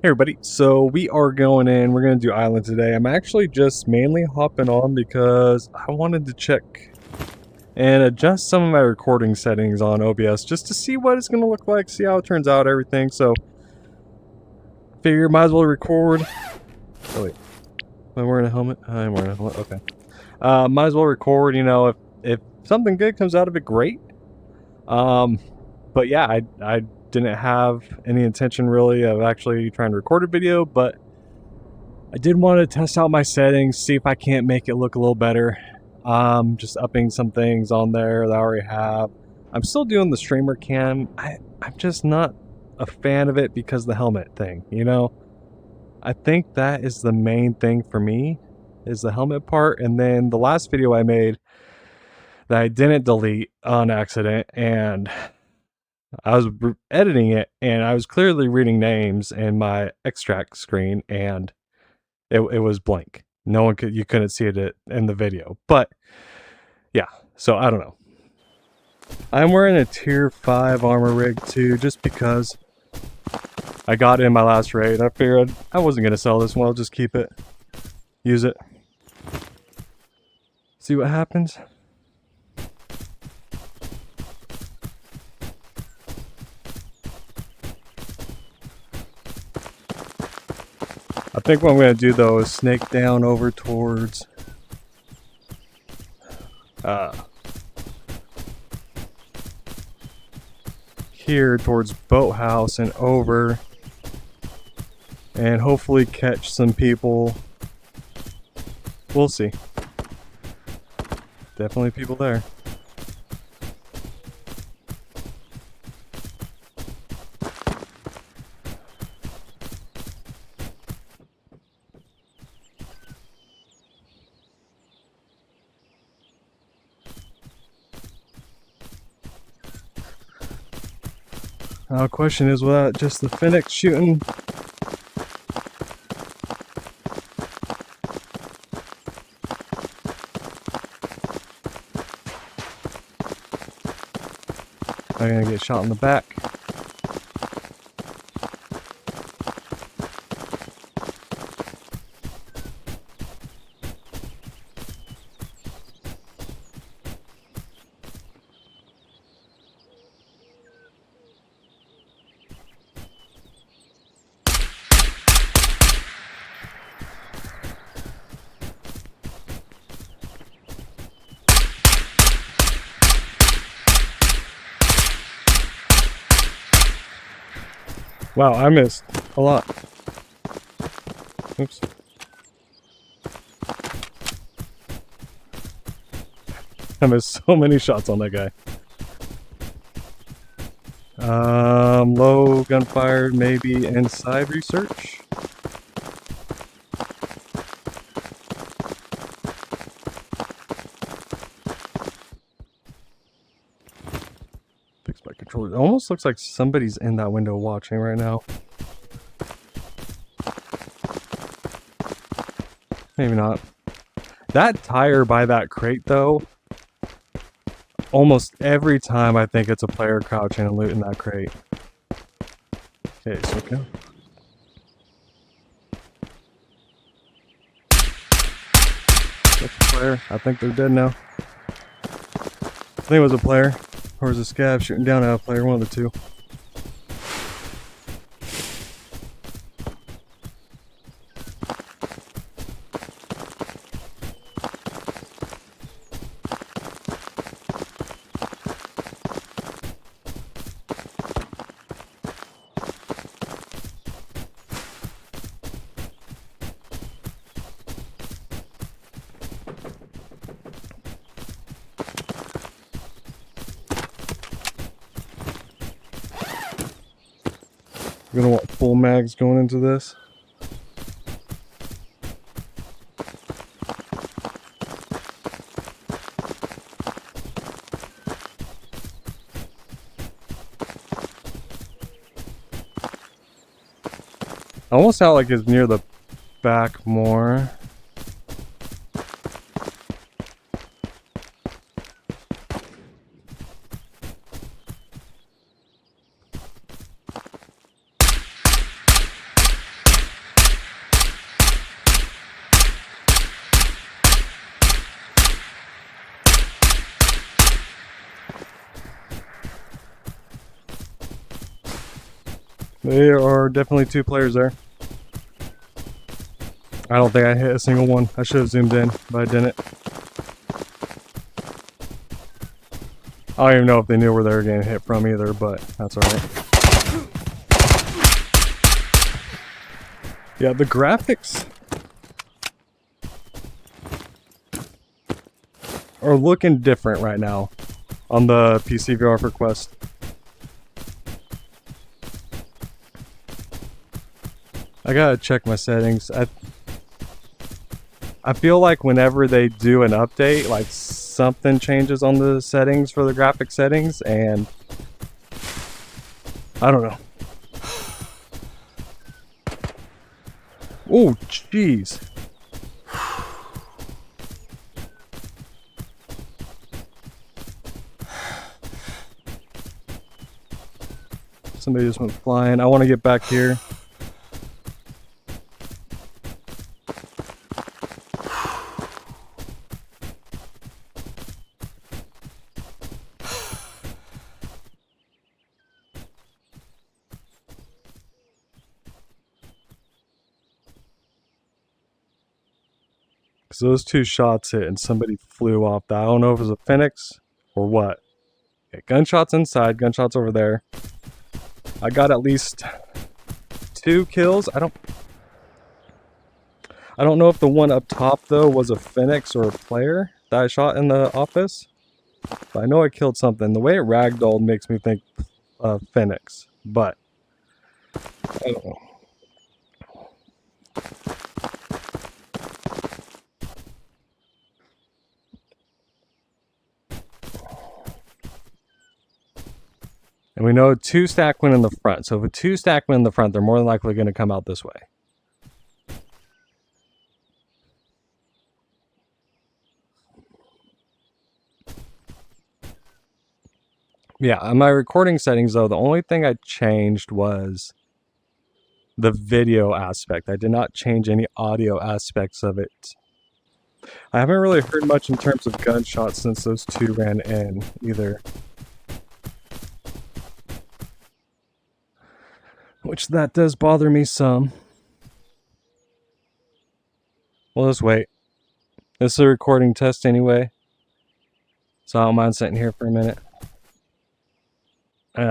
Hey everybody, so we are going in, we're going to do Island today. I'm actually just mainly hopping on because I wanted to check and adjust some of my recording settings on OBS just to see what it's going to look like, see how it turns out, everything. So, figure might as well record. Oh wait, am I wearing a helmet? I'm wearing a helmet, okay. Might as well record, you know, if something good comes out of it, great. But yeah, I didn't have any intention really of actually trying to record a video, but I did want to test out my settings, see if I can't make it look a little better. Just upping some things on there that I already have. I'm still doing the streamer cam. I'm just not a fan of it because of the helmet thing, you know? I think that is the main thing for me, is the helmet part. And then the last video I made that I didn't delete on accident, and I was editing it, and I was clearly reading names in my extract screen, and it was blank. No one could, you couldn't see it in the video. But yeah, so I don't know. I'm wearing a tier 5 armor rig too, just because I got it in my last raid. I figured I wasn't gonna sell this one. I'll just keep it, use it, see what happens. I think what I'm going to do though is snake down over towards here towards Boathouse and over, and hopefully catch some people. We'll see. Definitely people there. Now, question is, was that just the Phoenix shooting? I'm gonna get shot in the back. Wow, I missed a lot. Oops. I missed so many shots on that guy. Low gunfire, maybe inside research. Fix my controller. It almost looks like somebody's in that window watching right now. Maybe not. That tire by that crate though, almost every time I think it's a player crouching and looting that crate. Okay, so go. That's a player. I think they're dead now. I think it was a player. Or was a scav shooting down at a player, one of the two. We're gonna want full mags going into this. I almost sound like it's near the back more. There are definitely 2 players there. I don't think I hit a single one. I should have zoomed in, but I didn't. I don't even know if they knew where they were getting hit from either, but that's alright. Yeah, the graphics are looking different right now on the PC VR for Quest. I gotta check my settings. I feel like whenever they do an update, like something changes on the settings for the graphic settings, and I don't know. Oh, jeez. Somebody just went flying. I want to get back here. Because those 2 shots hit and somebody flew off that. I don't know if it was a Phoenix or what. Okay, gunshots inside, gunshots over there. I got at least 2 kills. I don't know if the one up top though was a Phoenix or a player that I shot in the office. But I know I killed something. The way it ragdolled makes me think Phoenix, but I don't know. And we know 2 stack went in the front. So if a 2 stack went in the front, they're more than likely going to come out this way. Yeah, on my recording settings though, the only thing I changed was the video aspect. I did not change any audio aspects of it. I haven't really heard much in terms of gunshots since those 2 ran in either. Which that does bother me some. Well, let's wait. This is a recording test anyway, so I don't mind sitting here for a minute. And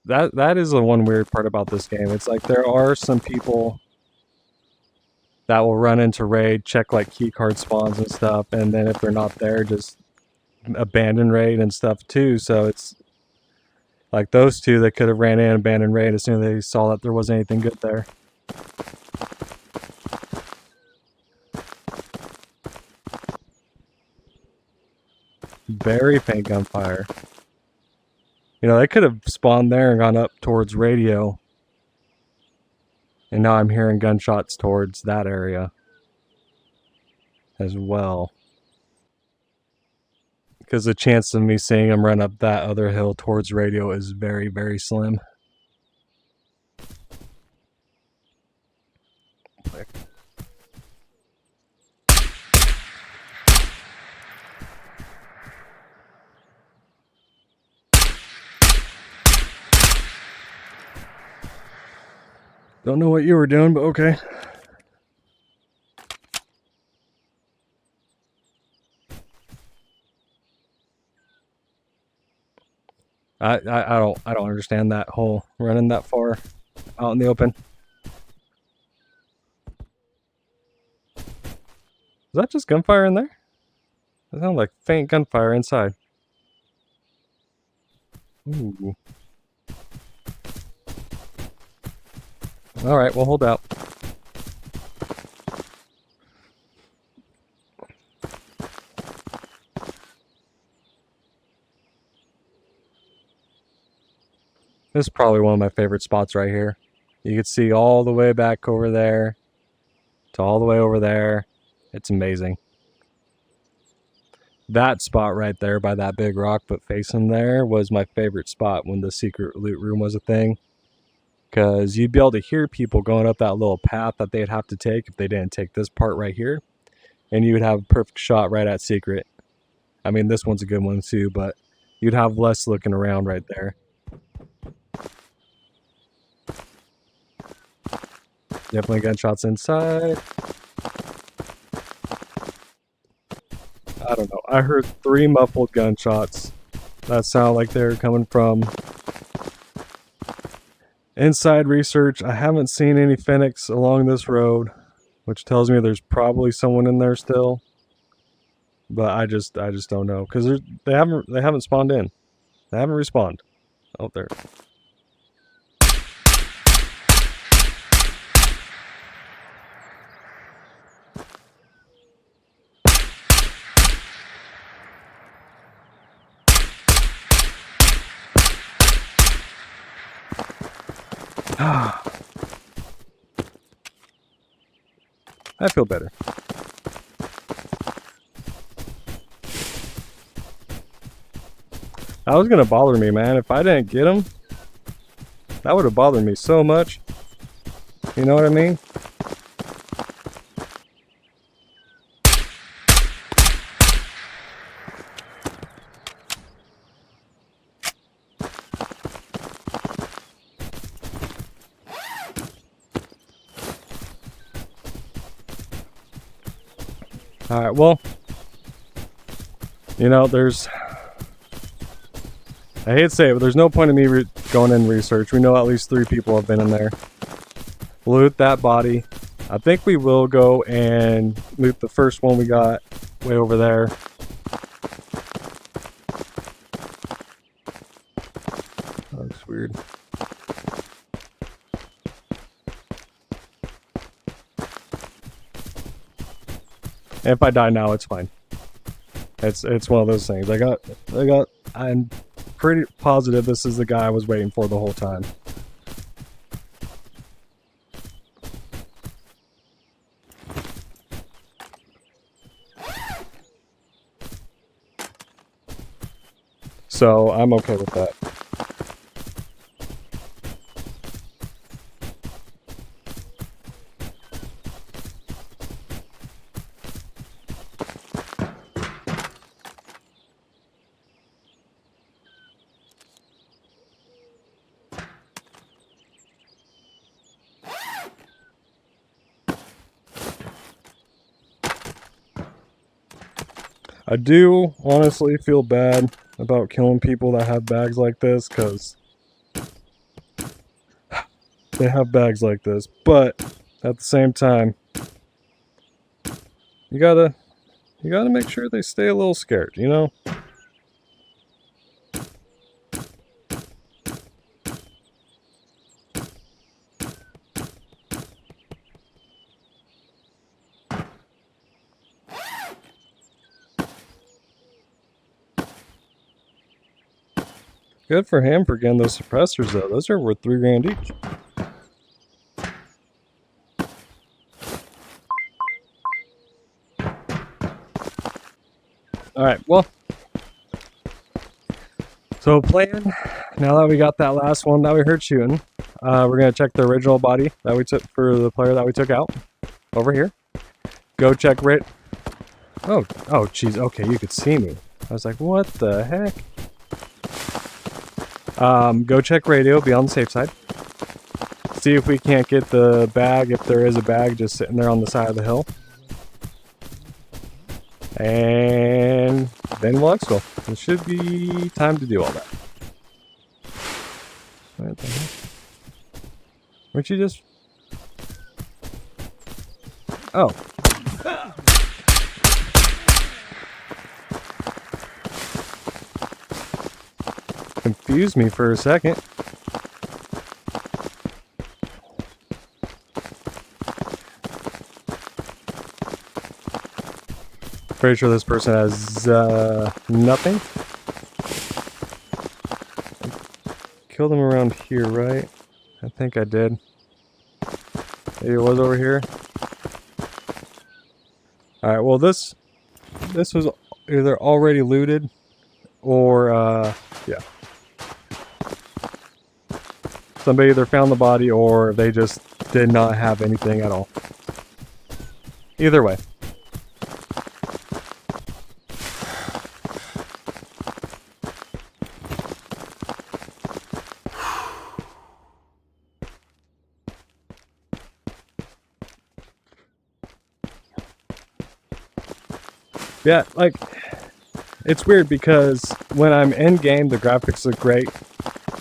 that is the one weird part about this game. It's like there are some people that will run into raid, check like keycard spawns and stuff, and then if they're not there, just abandon raid and stuff too. So it's like those 2 that could have ran in, abandoned raid as soon as they saw that there wasn't anything good there. Very faint gunfire. You know, they could have spawned there and gone up towards radio. And now I'm hearing gunshots towards that area as well. Because the chance of me seeing them run up that other hill towards radio is very, very slim. Don't know what you were doing, but okay. I don't understand that whole running that far out in the open. Is that just gunfire in there? It sounds like faint gunfire inside. Ooh. Alright, we'll hold out. This is probably one of my favorite spots right here. You can see all the way back over there to all the way over there. It's amazing. That spot right there by that big rock, but facing there, was my favorite spot when the secret loot room was a thing. Because you'd be able to hear people going up that little path that they'd have to take if they didn't take this part right here. And you would have a perfect shot right at secret. I mean, this one's a good one too, but you'd have less looking around right there. Definitely gunshots inside. I don't know. I heard 3 muffled gunshots that sound like they're coming from inside research. I haven't seen any Phoenix along this road, which tells me there's probably someone in there still. But I just don't know because they haven't spawned in. They haven't respawned. Oh, there. I feel better. That was gonna bother me, man. If I didn't get him, that would have bothered me so much. You know what I mean? Alright, well, you know, I hate to say it, but there's no point in me going in research. We know at least 3 people have been in there. Loot that body. I think we will go and loot the first one we got way over there. That looks weird. And if I die now, it's fine. It's one of those things. I'm pretty positive this is the guy I was waiting for the whole time. So I'm okay with that. I do honestly feel bad about killing people that have bags like this, because they have bags like this, but at the same time, you gotta make sure they stay a little scared, you know? Good for him for getting those suppressors, though. Those are worth $3,000 each. Alright, well. So plan, now that we got that last one that we heard shooting, we're going to check the original body that we took for the player that we took out. Over here. Go check Oh, jeez. Okay, you could see me. I was like, what the heck? Go check radio, be on the safe side. See if we can't get the bag, if there is a bag just sitting there on the side of the hill. And then we'll exfil. It should be time to do all that. What the heck? Weren't you just... Oh. Confused me for a second. Pretty sure this person has nothing. Killed him around here, right? I think I did. Maybe it was over here. Alright, well this was either already looted or yeah. Somebody either found the body or they just did not have anything at all. Either way. Yeah, like, it's weird because when I'm in game, the graphics look great.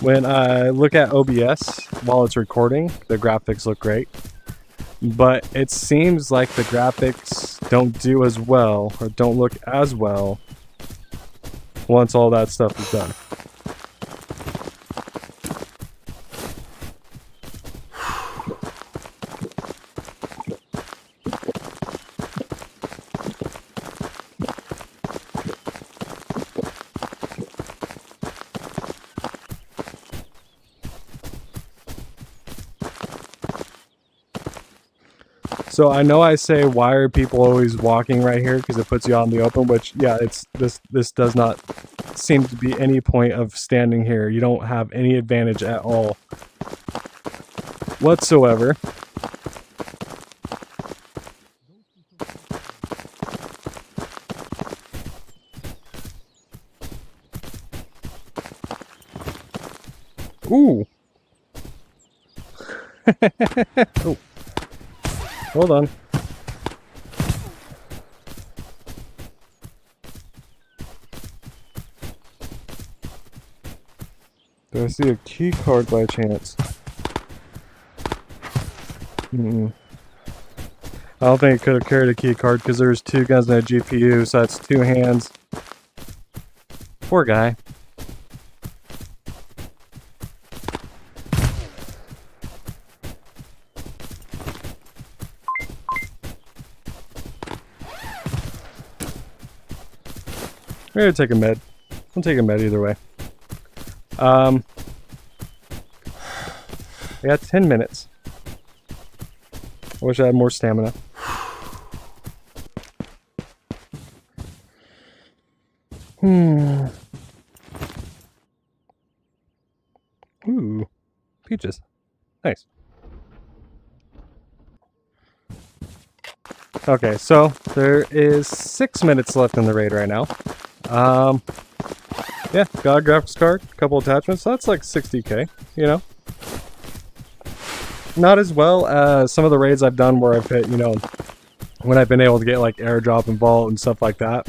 When I look at OBS while it's recording, the graphics look great. But it seems like the graphics don't do as well, or don't look as well, once all that stuff is done. So I know I say, why are people always walking right here, because it puts you out in the open, which, yeah, it's this does not seem to be any point of standing here. You don't have any advantage at all whatsoever. Ooh. Oh. Hold on. Do I see a key card by chance? I don't think it could have carried a key card because there's 2 guns and a GPU, so that's 2 hands. Poor guy. We're gonna take a med. I'll take a med either way. I got 10 minutes. I wish I had more stamina. Ooh. Peaches. Nice. Okay, so there is 6 minutes left in the raid right now. Yeah, got a graphics card, a couple attachments, so that's like 60k, you know? Not as well as some of the raids I've done where I've hit, you know, when I've been able to get like airdrop and vault and stuff like that,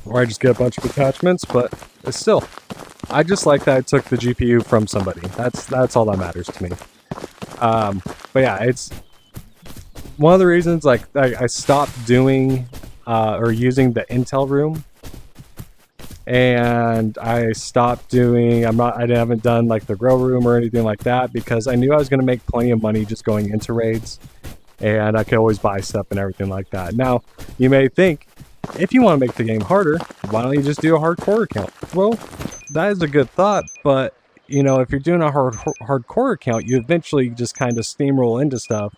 where I just get a bunch of attachments, but it's still, I just like that I took the GPU from somebody. That's all that matters to me. But yeah, it's one of the reasons like I stopped doing or using the Intel room, and I stopped doing, I haven't done like the grow room or anything like that, because I knew I was going to make plenty of money just going into raids, and I could always buy stuff and everything like that. Now, you may think, if you want to make the game harder, why don't you just do a hardcore account? Well, that is a good thought, but you know, if you're doing a hardcore account, you eventually just kind of steamroll into stuff,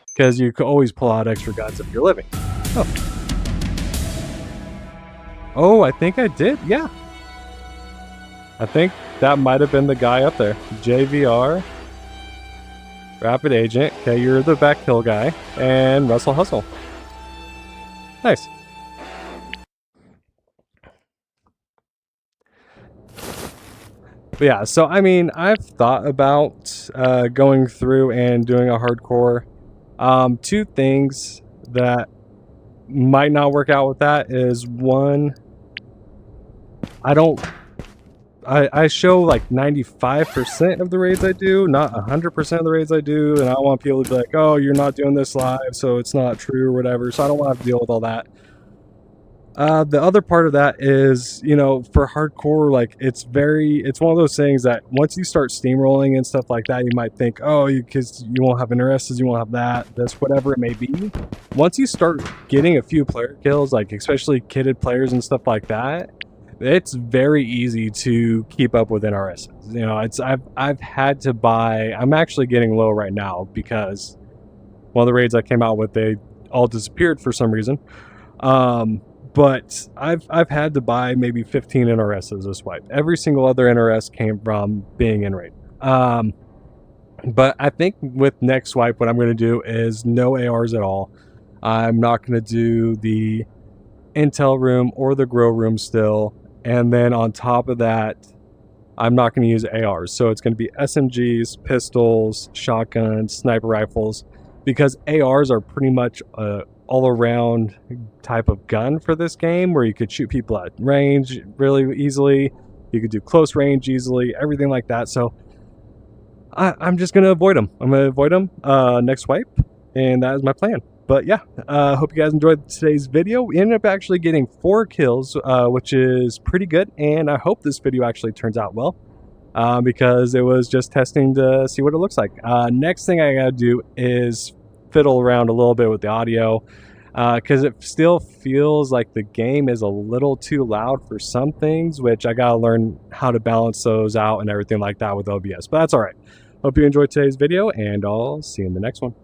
because you could always pull out extra guns if you're living. Oh, I think I did, yeah. I think that might have been the guy up there. JVR, Rapid Agent, okay, you're the back hill guy, and Russell Hustle. Nice. But yeah, so I mean, I've thought about going through and doing a hardcore. 2 things that might not work out with that is, one, I show like 95% of the raids I do, not 100% of the raids I do, and I don't want people to be like, oh, you're not doing this live, so it's not true or whatever, so I don't want to have to deal with all that. The other part of that is, you know, for hardcore, like, it's one of those things that once you start steamrolling and stuff like that, you might think, oh, because you won't have interests, you won't have that, this, whatever it may be. Once you start getting a few player kills, like especially kitted players and stuff like that, it's very easy to keep up with NRSs. You know, I've had to buy, I'm actually getting low right now because one of the raids I came out with, they all disappeared for some reason. But I've had to buy maybe 15 NRSs this wipe. Every single other NRS came from being in raid. But I think with next swipe, what I'm going to do is no ARs at all. I'm not going to do the Intel room or the grow room still. And then on top of that, I'm not going to use ARs. So it's going to be SMGs, pistols, shotguns, sniper rifles, because ARs are pretty much all-around type of gun for this game, where you could shoot people at range really easily. You could do close range easily, everything like that. So I'm just gonna avoid them. I'm gonna avoid them next wipe, and that is my plan. But yeah, hope you guys enjoyed today's video. We ended up actually getting 4 kills, which is pretty good, and I hope this video actually turns out well, because it was just testing to see what it looks like. Next thing I gotta do is fiddle around a little bit with the audio, because it still feels like the game is a little too loud for some things, which I gotta learn how to balance those out and everything like that with OBS, but that's all right. Hope you enjoyed today's video, and I'll see you in the next one.